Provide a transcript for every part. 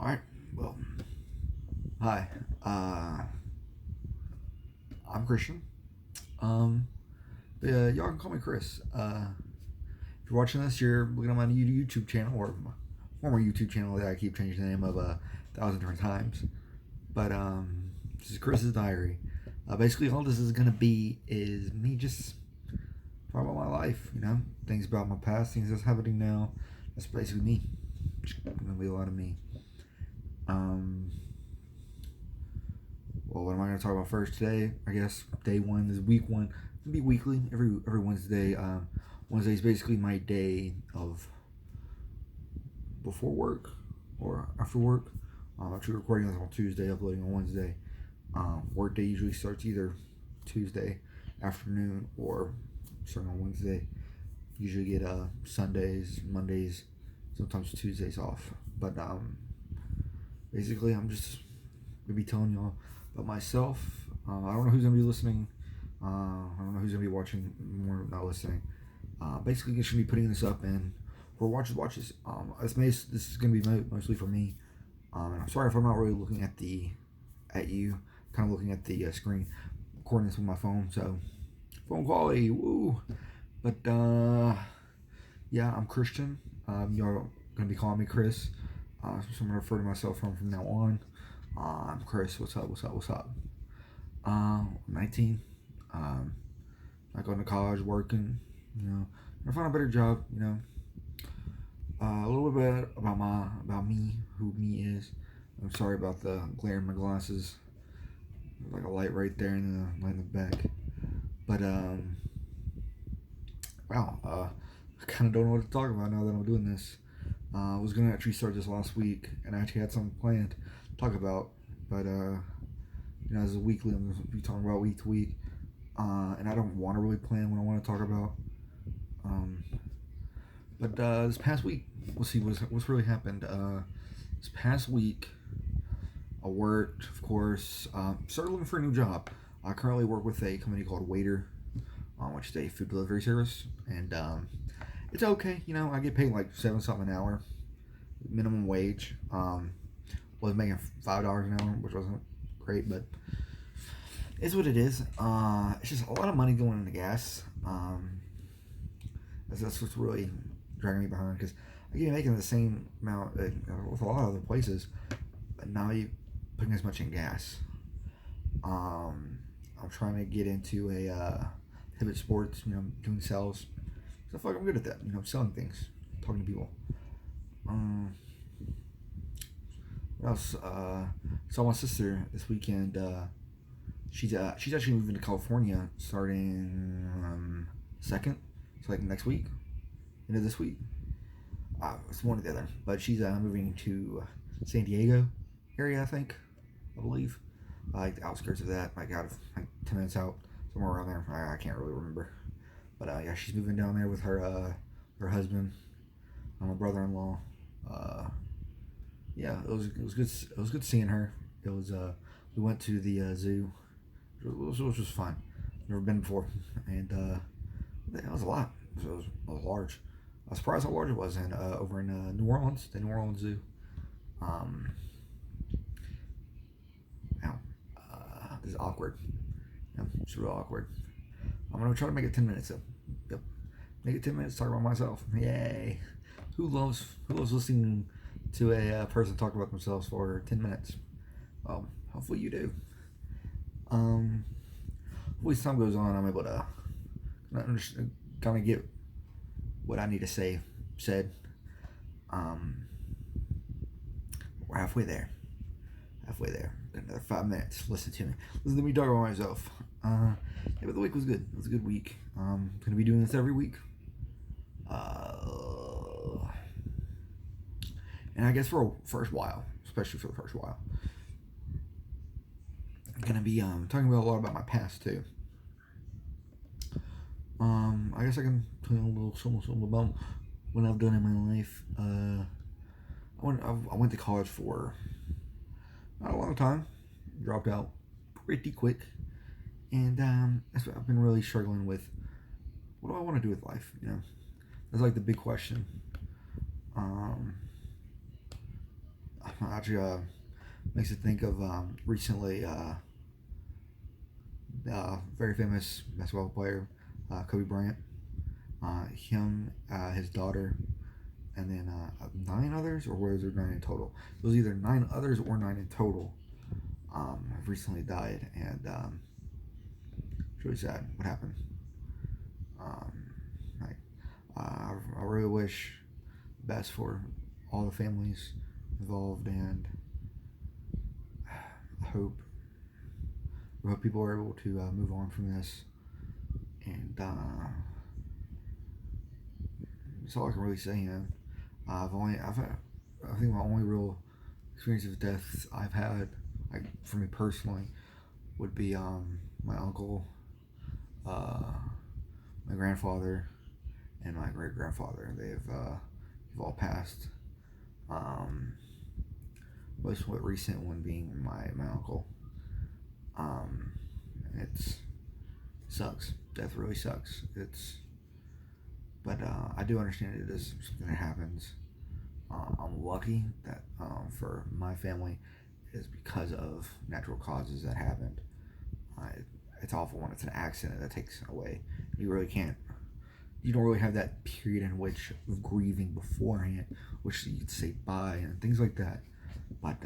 All right. Well, hi. Uh, I'm Christian. Um, y'all can call me Chris. If you're watching this, you're looking at my new YouTube channel or my former YouTube channel that I keep changing the name of 1,000 different times. But this is Chris's diary. Basically, all this is gonna be is me just talking about my life. Things about my past, things that's happening now. That's basically me. Just gonna be a lot of me. Um, Well, what am I going to talk about first today? I guess day one is week one. It's gonna be weekly every Wednesday. Wednesday is basically my day of before work or after work. I'm actually recording this on Tuesday, uploading on Wednesday. Work day usually starts either Tuesday afternoon or starting on Wednesday. Usually get Sundays, Mondays, sometimes Tuesdays off. But basically, I'm just gonna be telling y'all about myself. I don't know who's gonna be listening. I don't know who's gonna be watching or not listening. Basically, just gonna be putting this up and for watches. This is gonna be mostly for me. And I'm sorry if I'm not really looking at you, kind of looking at the screen, recording this with my phone. So phone quality, woo. But yeah, I'm Christian. Y'all gonna be calling me Chris. So I'm gonna refer to myself from now on. I'm Chris. What's up? What's up? What's up? I'm 19. Um, I going to college, working. I find a better job. A little bit about me, who me is. I'm sorry about the glare in my glasses. There's like a light right there in the back. But wow. I kind of don't know what to talk about now that I'm doing this. I was gonna actually start this last week, and I actually had something planned to talk about, but as a weekly, I'm gonna be talking about week to week, and I don't want to really plan what I want to talk about. Um, but this past week, we'll see what's really happened. This past week, I worked, of course. Started looking for a new job. I currently work with a company called Waiter, which is a food delivery service, and it's okay. I get paid like 7 something an hour, minimum wage. Was making $5 an hour, which wasn't great, but it's what it is. It's just a lot of money going into gas. That's what's really dragging me behind because I keep making the same amount with a lot of other places, but now you putting as much in gas. I'm trying to get into a pivot sports, doing sales. So I feel like I'm good at that, selling things, talking to people. What else? Saw my sister this weekend. She's actually moving to California starting second, so like next week, into this week. It's one or the other, but she's moving to San Diego area, I believe, like the outskirts of that, like out of like 10 minutes out, somewhere around there. I can't really remember, but yeah, she's moving down there with her husband, my brother-in-law. Yeah, it was good. It was good seeing her. It was we went to the zoo, which was fun. Never been before, and it was a lot. It was large. I was surprised how large it was, and over in New Orleans, the New Orleans Zoo. Um, Now, this is awkward. It's real awkward. I'm gonna try to make it 10 minutes. Though. Yep, make it 10 minutes. Talk about myself. Yay! Who loves listening to a person talk about themselves for 10 minutes? Well, hopefully you do. Hopefully as time goes on, I'm able to kind of get what I need to say said. Um, we're halfway there. Halfway there. Got another 5 minutes. Listen to me. Listen to me talk about myself. Yeah, but the week was good. It was a good week. Gonna be doing this every week. And I guess for a first while, especially for the first while, I'm gonna be talking about a lot about my past too. I guess I can tell you a little something about what I've done in my life. I went to college for not a long time. Dropped out pretty quick, and that's what I've been really struggling with. What do I want to do with life? That's like the big question. actually makes it think of recently very famous basketball player Kobe Bryant. Him, his daughter, and then 9 others, or was there 9 in total? It was either 9 others or 9 in total. Have recently died, and it's really sad what happened. Um, like, I really wish the best for all the families involved, and I hope people are able to move on from this. And that's all I can really say. I think my only real experience of deaths I've had, like for me personally, would be my uncle, my grandfather, and my great grandfather. They've all passed. Um, most recent one being my uncle. It sucks. Death really sucks. But I do understand it is something that happens. I'm lucky that for my family, is because of natural causes that happened. It's awful when it's an accident that takes it away. You really can't. You don't really have that period in which of grieving beforehand, which you'd say bye and things like that. But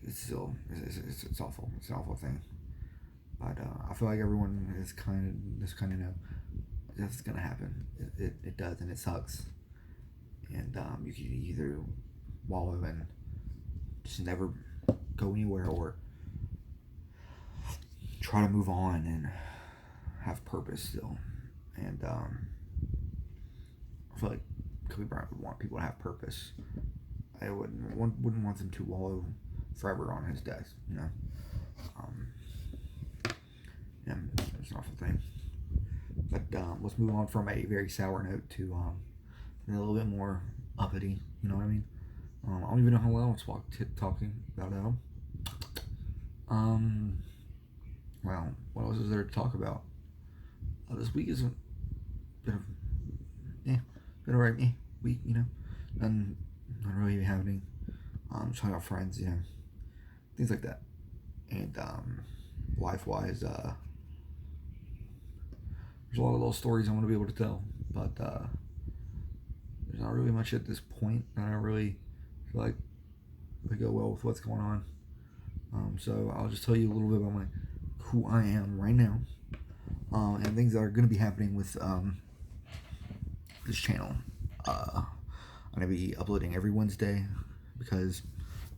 it's still it's awful. It's an awful thing. But I feel like everyone is just kind of know that's gonna happen. It does, and it sucks. And you can either wallow and just never go anywhere, or try to move on and have purpose still. And I feel like Kobe Bryant would want people to have purpose. I wouldn't want them to wallow forever on his death. Um, yeah, it's an awful thing. But let's move on from a very sour note to a little bit more uppity. You know what I mean? I don't even know how long it's talking about Adam. Well, what else is there to talk about? This week is a bit of right week. Nothing really happening. Just talking about friends, things like that. And life-wise, there's a lot of little stories I want to be able to tell, but there's not really much at this point. I don't really feel like they go well with what's going on. So I'll just tell you a little bit about who I am right now, and things that are going to be happening with this channel. I'm going to be uploading every Wednesday, because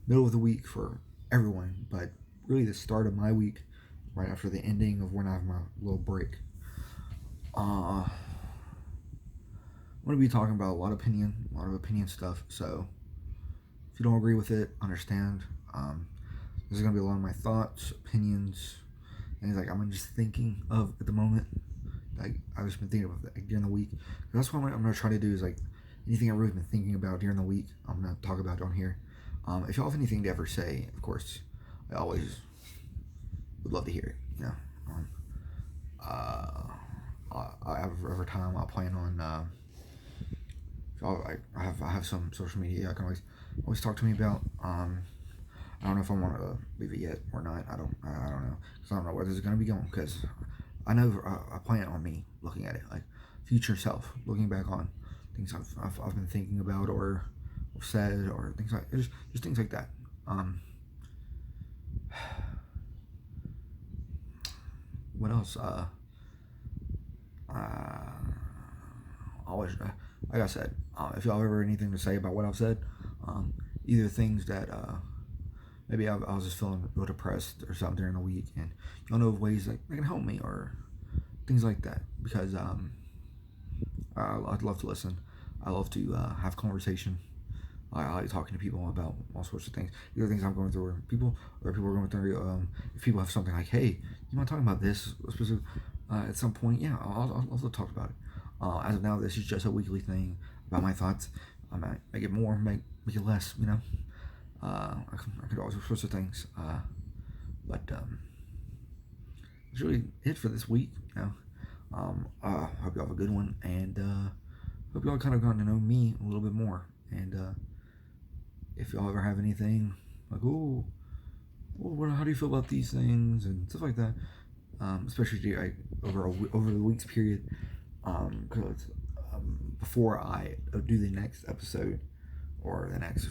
middle of the week for everyone, but really the start of my week, right after the ending of when I have my little break. I'm going to be talking about a lot of opinion stuff, so if you don't agree with it, understand. This is going to be a lot of my thoughts, opinions, things like I'm just thinking of at the moment. Like, I've just been thinking about that during the week. That's what I'm going to try to do, is like anything I've really been thinking about during the week, I'm going to talk about on here. If y'all have anything to ever say, of course, I always would love to hear it. Every time I plan on, I have some social media I can always talk to me about. I don't know if I want to leave it yet or not. I don't know, because I don't know where this is going to be going, because I know I plan on me looking at it, like future self, looking back on things I've been thinking about or said, or things like just things like that. What else? Always, like I said, if y'all ever anything to say about what I've said, either things that maybe I was just feeling a little depressed or something during the week, and y'all know of ways that can help me, or things like that, because I'd love to listen. I love to have conversation. I like talking to people about all sorts of things, either things I'm going through, or people are going through. If people have something like, hey, you mind talking about this specific at some point? Yeah, I'll also talk about it. As of now, this is just a weekly thing about my thoughts. I might make it more, make it less. I could always do all sorts of things. But that's really it for this week. I hope y'all have a good one, and hope y'all kind of gotten to know me a little bit more, and if y'all ever have anything like, oh, how do you feel about these things and stuff like that, especially like over the week's period, because before I do the next episode or the next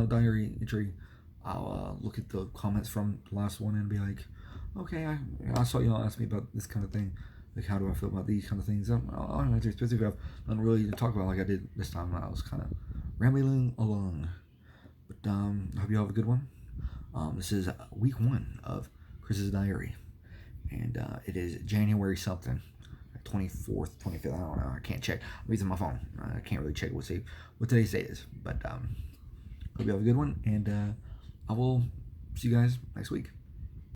diary entry, I'll look at the comments from the last one and be like, okay, I saw y'all ask me about this kind of thing. Like, how do I feel about these kind of things? I'll answer, especially if I have nothing really to talk about like I did this time when I was kind of rambling along. But I hope you all have a good one. This is week 1 of Chris's diary, and it is January something, 24th, 25th. I don't know. I can't check. I'm using my phone. I can't really check what today's date is. But hope you have a good one, and I will see you guys next week.